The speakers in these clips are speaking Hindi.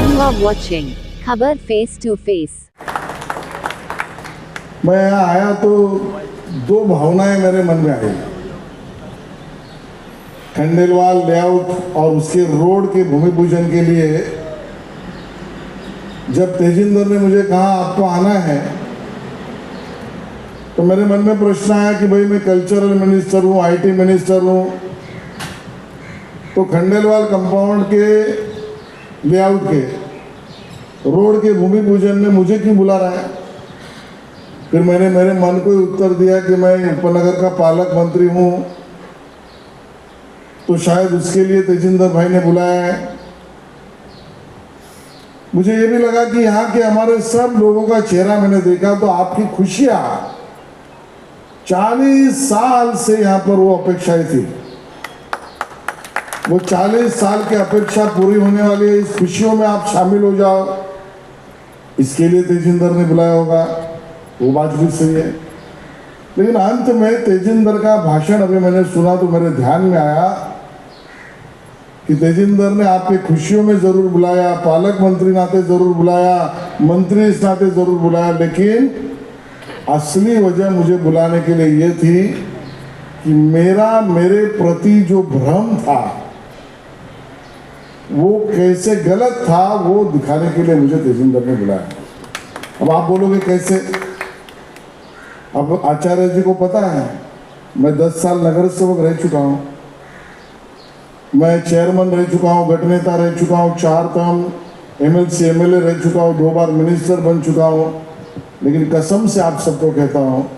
You are watching खबर फेस टू फेस। मैं यहाँ आया तो दो भावनाएं मेरे मन में आई। खंडेलवाल लेआउट और उसके रोड के भूमि पूजन के लिए जब तेजिंदर ने मुझे कहा आपको आना है, तो मेरे मन में प्रश्न आया कि भाई मैं कल्चरल मिनिस्टर हूँ, आईटी मिनिस्टर हूँ, तो खंडेलवाल कंपाउंड के लेआउट के रोड के भूमि पूजन में मुझे क्यों बुला रहा है। फिर मैंने मेरे मन को उत्तर दिया कि मैं उपनगर का पालक मंत्री हूँ, तो शायद उसके लिए तेजिंदर भाई ने बुलाया है। मुझे ये भी लगा कि यहाँ के हमारे सब लोगों का चेहरा मैंने देखा तो आपकी खुशियाँ 40 साल से यहाँ पर वो अपेक्षाएं थी, वो 40 साल की अपेक्षा पूरी होने वाली है। इस खुशियों में आप शामिल हो जाओ, इसके लिए तेजिंदर ने बुलाया होगा, वो बात भी सही है। लेकिन अंत में तेजिंदर का भाषण अभी मैंने सुना तो मेरे ध्यान में आया कि तेजिंदर ने आपके खुशियों में जरूर बुलाया, पालक मंत्री नाते जरूर बुलाया, मंत्री इस नाते जरूर बुलाया, लेकिन असली वजह मुझे बुलाने के लिए ये थी कि मेरे प्रति जो भ्रम था वो कैसे गलत था वो दिखाने के लिए मुझे तेजिंदर ने बुलाया। अब आप बोलोगे कैसे। अब आचार्य जी को पता है मैं 10 साल नगर सेवक रह चुका हूँ, मैं चेयरमैन रह चुका हूँ, गठनेता रह चुका हूँ, 4 टर्म एमएलसी एमएलए रह चुका हूँ, 2 बार मिनिस्टर बन चुका हूँ। लेकिन कसम से आप सबको कहता हूँ,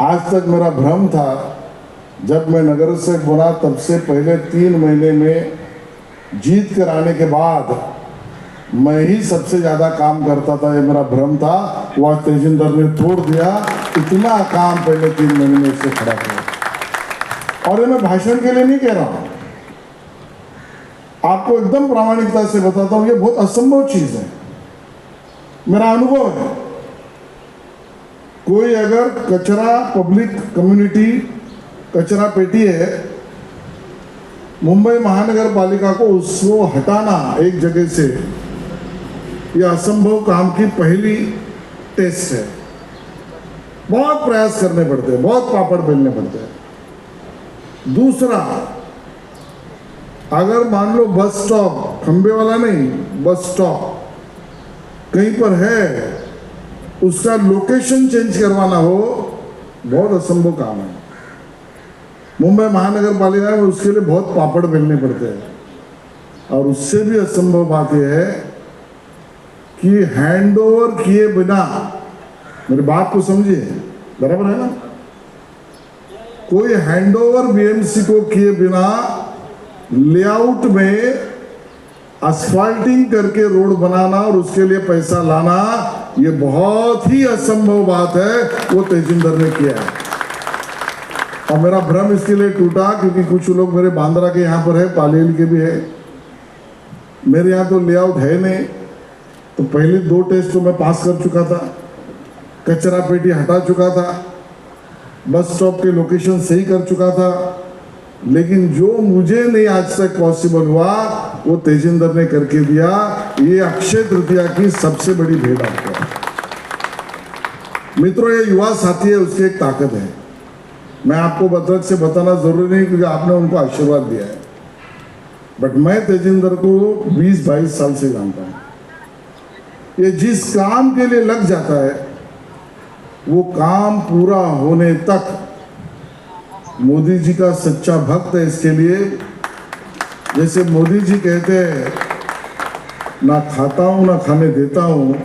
आज तक मेरा भ्रम था, जब मैं नगर सेवक बना तब से पहले 3 महीने में जीत कर आने के बाद मैं ही सबसे ज़्यादा काम करता था। ये मेरा भ्रम था, वो आज तेजिंदर ने तोड़ दिया। इतना काम पहले 3 महीने में इससे खड़ा किया। और ये मैं भाषण के लिए नहीं कह रहा हूँ, आपको एकदम प्रामाणिकता से बताता हूँ, ये बहुत असंभव चीज़ है, मेरा अनुभव है। कोई अगर कचरा पब्लिक कम्युनिटी कचरा पेटी है, मुंबई महानगर पालिका को उसको हटाना एक जगह से, यह असंभव काम की पहली टेस्ट है। बहुत प्रयास करने पड़ते हैं, बहुत पापड़ बेलने पड़ते हैं। दूसरा, अगर मान लो बस स्टॉप, खंबे वाला नहीं, बस स्टॉप कहीं पर है, उसका लोकेशन चेंज करवाना हो, बहुत असंभव काम है। मुंबई महानगर पालिका में उसके लिए बहुत पापड़ बेलने पड़ते हैं। और उससे भी असंभव बात यह है कि हैंडओवर किए बिना, मेरी बात को समझिए, बराबर है ना, कोई हैंडओवर बीएमसी को किए बिना लेआउट में असफाल्टिंग करके रोड बनाना और उसके लिए पैसा लाना, ये बहुत ही असंभव बात है, वो तेजिंदर ने किया है। और मेरा भ्रम इसके लिए टूटा क्योंकि कुछ लोग मेरे बांद्रा के यहाँ पर है, पालेल के भी है, मेरे यहाँ तो लेआउट है नहीं। तो पहले 2 टेस्ट तो मैं पास कर चुका था, कचरा पेटी हटा चुका था, बस स्टॉप के लोकेशन सही कर चुका था, लेकिन जो मुझे नहीं आज तक पॉसिबल हुआ वो तेजिंदर ने करके दिया। ये अक्षय तृतीया की सबसे बड़ी भेंट आपको। मित्रों, ये युवा साथी है, उसकी एक ताकत है। मैं आपको बतरक से बताना जरूरी नहीं क्योंकि आपने उनको आशीर्वाद दिया है, बट मैं तेजिंदर को 20-22 साल से जानता हूँ। ये जिस काम के लिए लग जाता है वो काम पूरा होने तक मोदी जी का सच्चा भक्त है। इसके लिए जैसे मोदी जी कहते हैं, ना खाता हूँ ना खाने देता हूँ,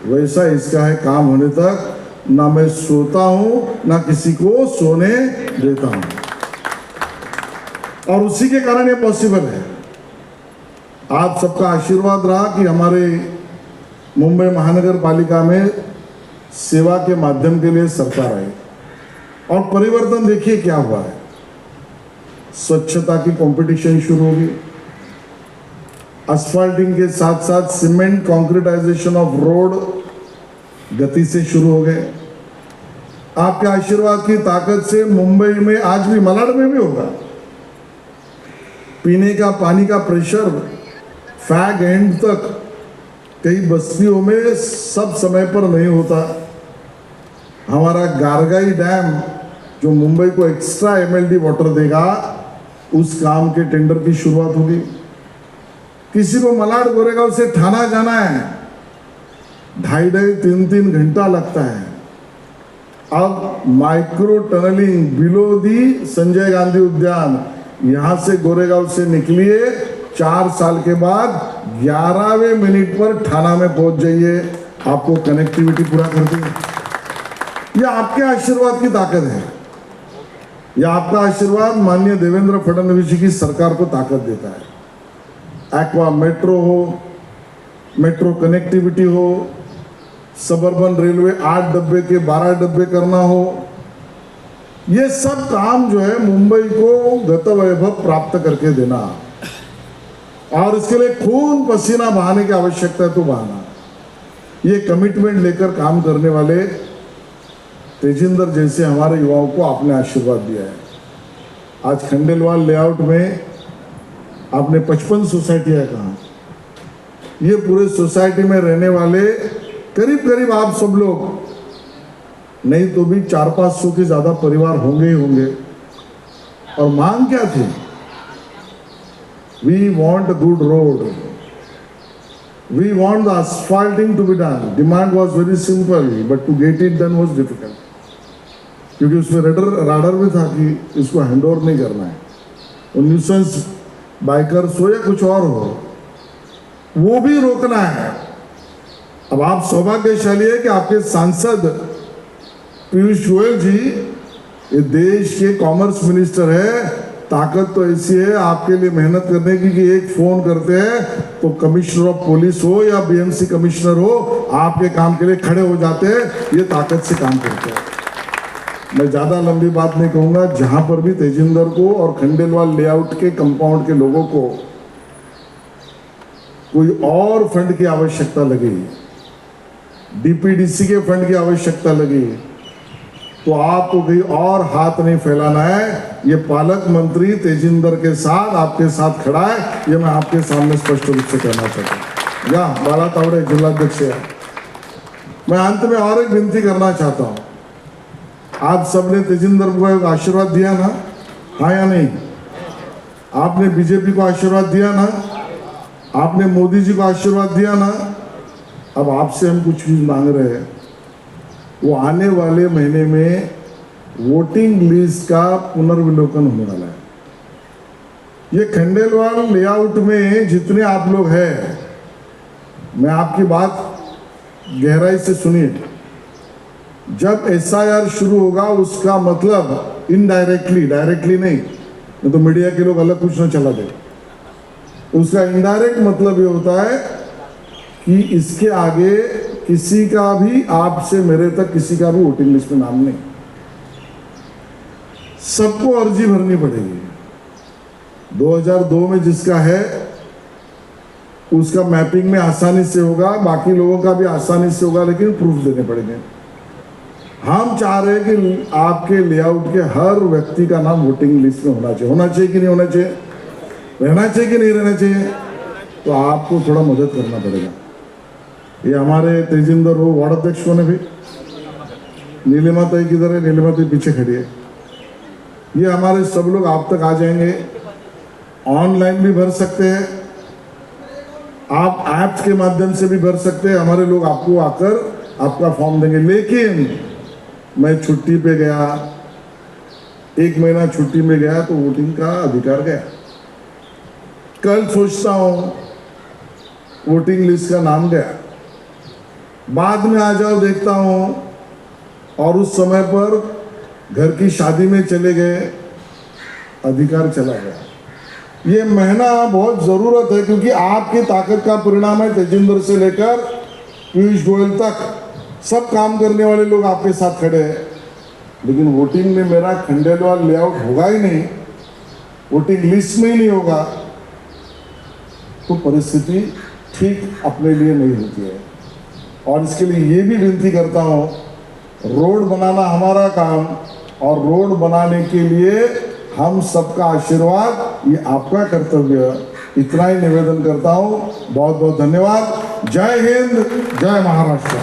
वैसा इसका है काम होने तक, ना मैं सोता हूँ ना किसी को सोने देता हूँ। और उसी के कारण ये पॉसिबल है। आप सबका आशीर्वाद रहा कि हमारे मुंबई महानगर पालिका में सेवा के माध्यम के लिए सरकार आई और परिवर्तन देखिए क्या हुआ है। स्वच्छता की कंपटीशन शुरू होगी, असफाल्टिंग के साथ साथ सीमेंट कंक्रीटाइजेशन ऑफ रोड गति से शुरू हो गए। आपके आशीर्वाद की ताकत से मुंबई में आज भी, मलाड में भी होगा, पीने का पानी का प्रेशर फैग एंड तक कई बस्तियों में सब समय पर नहीं होता। हमारा गारगाई डैम जो मुंबई को एक्स्ट्रा एमएलडी वाटर देगा, उस काम के टेंडर की शुरुआत होगी। किसी को मलाड गोरेगांव से ठाना जाना है, 2.5-3 घंटा लगता है। अब micro tunnelling below the Sanjay Gandhi उद्यान, यहां से गोरेगांव से निकलिए, 4 साल के बाद 11वें मिनट पर ठाना में पहुंच जाइए, आपको कनेक्टिविटी पूरा कर देंगे। यह आपके आशीर्वाद की ताकत है। यह आपका आशीर्वाद माननीय देवेंद्र फडणवीस जी की सरकार को ताकत देता है। एक्वा मेट्रो हो, मेट्रो कनेक्टिविटी हो, सबर्बन रेलवे 8 डब्बे के 12 डब्बे करना हो, ये सब काम जो है मुंबई को गतवैभव प्राप्त करके देना, और इसके लिए खून पसीना बहाने की आवश्यकता है तो बहाना। ये कमिटमेंट लेकर काम करने वाले तेजिंदर जैसे हमारे युवाओं को आपने आशीर्वाद दिया है। आज खंडेलवाल लेआउट में आपने 55 सोसाइटियां कहा। ये पूरे सोसाइटी में रहने वाले करीब करीब आप सब लोग, नहीं तो भी 400-500 के ज्यादा परिवार होंगे ही होंगे। और मांग क्या थी? We want a good road, we want the asfalting to be done. Demand was very simple, but to get it done was difficult. क्योंकि उसमें राडर भी था कि इसको हैंड ओवर नहीं करना है। न्यूसेंस बाइकर्स हो या कुछ और हो, वो भी रोकना है। अब आप सौभाग्यशाली है कि आपके सांसद पीयूष गोयल जी ये देश के कॉमर्स मिनिस्टर है। ताकत तो ऐसी है आपके लिए मेहनत करने की कि एक फोन करते हैं तो कमिश्नर ऑफ पुलिस हो या बीएमसी कमिश्नर हो, आपके काम के लिए खड़े हो जाते हैं। ये ताकत से काम करते हैं। मैं ज्यादा लंबी बात नहीं कहूंगा। जहां पर भी तेजिंदर को और खंडेलवाल लेआउट के कंपाउंड के लोगों को कोई और फंड की आवश्यकता लगी, डीपीडीसी के फंड की आवश्यकता लगी, तो आपको कहीं और हाथ नहीं फैलाना है। ये पालक मंत्री तेजिंदर के साथ, आपके साथ खड़ा है। ये मैं आपके सामने स्पष्ट रूप से कहना चाहता हूँ। या बाला तावड़े जिलाध्यक्ष है। मैं अंत में और एक विनती करना चाहता हूँ। आप सबने तेजिंदर को एक आशीर्वाद दिया ना, हाँ या नहीं? आपने बीजेपी को आशीर्वाद दिया ना, आपने मोदी जी को आशीर्वाद दिया ना। अब आपसे हम कुछ चीज मांग रहे हैं। वो आने वाले महीने में वोटिंग लिस्ट का पुनर्विलोकन होने वाला है। ये खंडेलवाल लेआउट में जितने आप लोग हैं, मैं आपकी बात गहराई से सुनिए। जब एसआईआर शुरू होगा उसका मतलब इनडायरेक्टली, डायरेक्टली नहीं तो मीडिया के लोग अलग कुछ ना चला दे। उसका इनडायरेक्ट मतलब ये होता है कि इसके आगे किसी का भी, आपसे मेरे तक किसी का भी वोटिंग लिस्ट में नाम नहीं। सबको अर्जी भरनी पड़ेगी। 2002 में जिसका है उसका मैपिंग में आसानी से होगा, बाकी लोगों का भी आसानी से होगा, लेकिन प्रूफ देने पड़ेंगे। हम चाह रहे हैं कि आपके लेआउट के हर व्यक्ति का नाम वोटिंग लिस्ट में होना चाहिए। होना चाहिए कि नहीं होना चाहिए? रहना चाहिए कि नहीं रहना चाहिए? तो आपको थोड़ा मदद करना पड़ेगा। ये हमारे तेजिंदर हो, वार्ड अध्यक्ष ने भी, नीलिमा ताई किधर है? नीलिमा ताई पीछे खड़ी है। ये हमारे सब लोग आप तक आ जाएंगे। ऑनलाइन भी भर सकते हैं, आप ऐप्स के माध्यम से भी भर सकते हैं। हमारे लोग आपको आकर आपका फॉर्म देंगे। लेकिन मैं छुट्टी पे गया, 1 महीना छुट्टी में गया तो वोटिंग का अधिकार गया। कल सोचता हूं वोटिंग लिस्ट का नाम गया, बाद में आ जाओ देखता हूं, और उस समय पर घर की शादी में चले गए, अधिकार चला गया। ये महीना बहुत जरूरत है, क्योंकि आपकी ताकत का परिणाम है। तेजिंदर से लेकर पीयूष गोयल तक सब काम करने वाले लोग आपके साथ खड़े हैं। लेकिन वोटिंग में मेरा खंडेलवाल लेआउट होगा ही नहीं, वोटिंग लिस्ट में ही नहीं होगा, तो परिस्थिति ठीक अपने लिए नहीं होती है। और इसके लिए ये भी विनती करता हूँ, रोड बनाना हमारा काम, और रोड बनाने के लिए हम सबका आशीर्वाद, ये आपका कर्तव्य है। इतना ही निवेदन करता हूँ। बहुत बहुत धन्यवाद। जय हिंद, जय महाराष्ट्र।